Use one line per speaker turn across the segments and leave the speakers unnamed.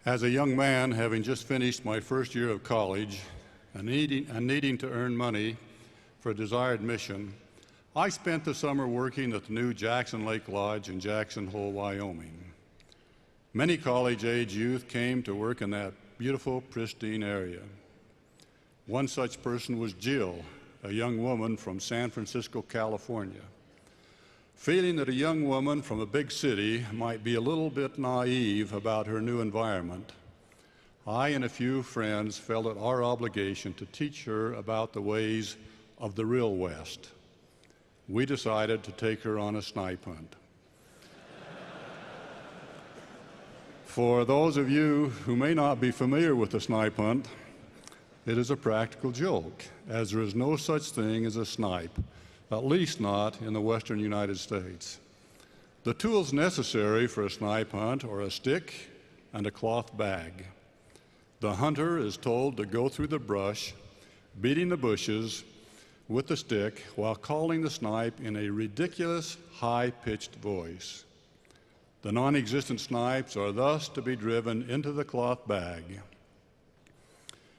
As a young man, having just finished my first year of college and needing to earn money for a desired mission, I spent the summer working at the new Jackson Lake Lodge in Jackson Hole, Wyoming. Many college-age youth came to work in that beautiful, pristine area. One such person was Jill, a young woman from San Francisco, California. Feeling that a young woman from a big city might be a little bit naive about her new environment, I and a few friends felt it our obligation to teach her about the ways of the real West. We decided to take her on a snipe hunt. For those of you who may not be familiar with the snipe hunt, it is a practical joke, as there is no such thing as a snipe, at least not in the western United States. The tools necessary for a snipe hunt are a stick and a cloth bag. The hunter is told to go through the brush, beating the bushes with the stick while calling the snipe in a ridiculous high-pitched voice. The non-existent snipes are thus to be driven into the cloth bag.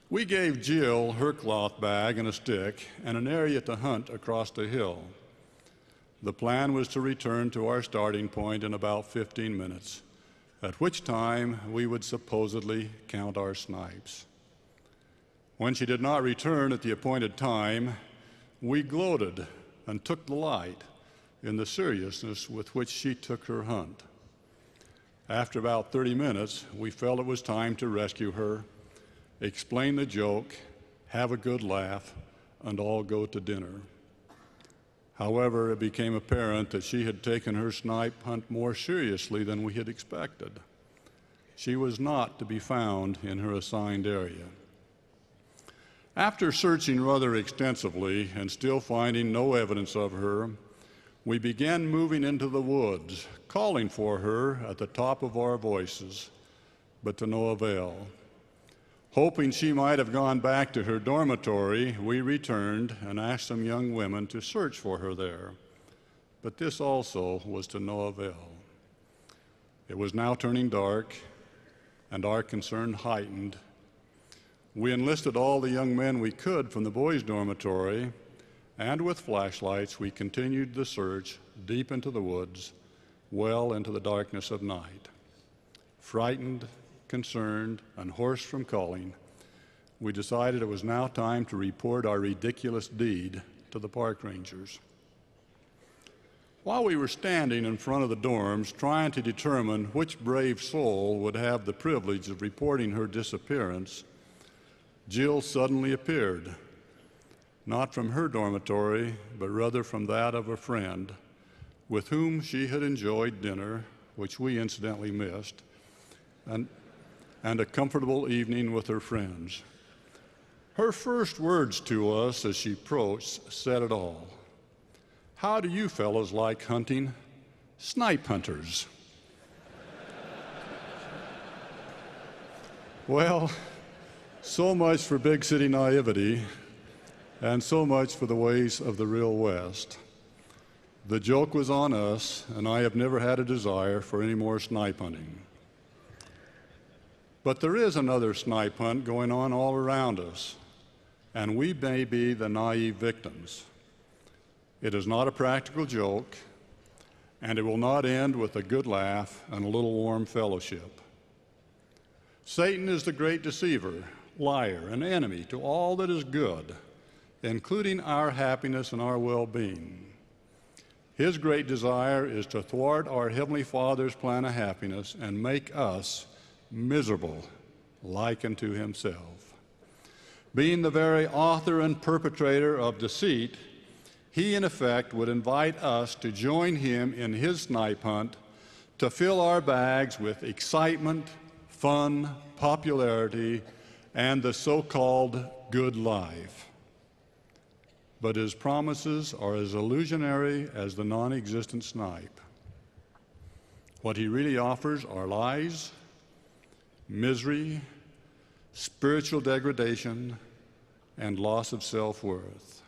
We gave Jill her cloth bag and a stick and an area to hunt across the hill. The plan was to return to our starting point in about 15 minutes, at which time we would supposedly count our snipes. When she did not return at the appointed time, we gloated and took delight in the seriousness with which she took her hunt. After about 30 minutes, we felt it was time to rescue her, explain the joke, have a good laugh, and all go to dinner. However, it became apparent that she had taken her snipe hunt more seriously than we had expected. She was not to be found in her assigned area. After searching rather extensively and still finding no evidence of her, we began moving into the woods, calling for her at the top of our voices, but to no avail. Hoping she might have gone back to her dormitory, we returned and asked some young women to search for her there, but this also was to no avail. It was now turning dark, and our concern heightened. We enlisted all the young men we could from the boys' dormitory, and with flashlights we continued the search deep into the woods, well into the darkness of night. Frightened, concerned, and hoarse from calling, we decided it was now time to report our ridiculous deed to the park rangers. While we were standing in front of the dorms trying to determine which brave soul would have the privilege of reporting her disappearance, Jill suddenly appeared, not from her dormitory, but rather from that of a friend with whom she had enjoyed dinner, which we incidentally missed, and a comfortable evening with her friends. Her first words to us as she approached said it all. "How do you fellows like hunting? Snipe hunters." Well, so much for big city naivety, and so much for the ways of the real West. The joke was on us, and I have never had a desire for any more snipe hunting. But there is another snipe hunt going on all around us, and we may be the naive victims. It is not a practical joke, and it will not end with a good laugh and a little warm fellowship. Satan is the great deceiver, liar, and enemy to all that is good, including our happiness and our well-being. His great desire is to thwart our Heavenly Father's plan of happiness and make us miserable, like unto himself. Being the very author and perpetrator of deceit, he in effect would invite us to join him in his snipe hunt to fill our bags with excitement, fun, popularity, and the so-called good life. But his promises are as illusionary as the non-existent snipe. What he really offers are lies, misery, spiritual degradation, and loss of self-worth.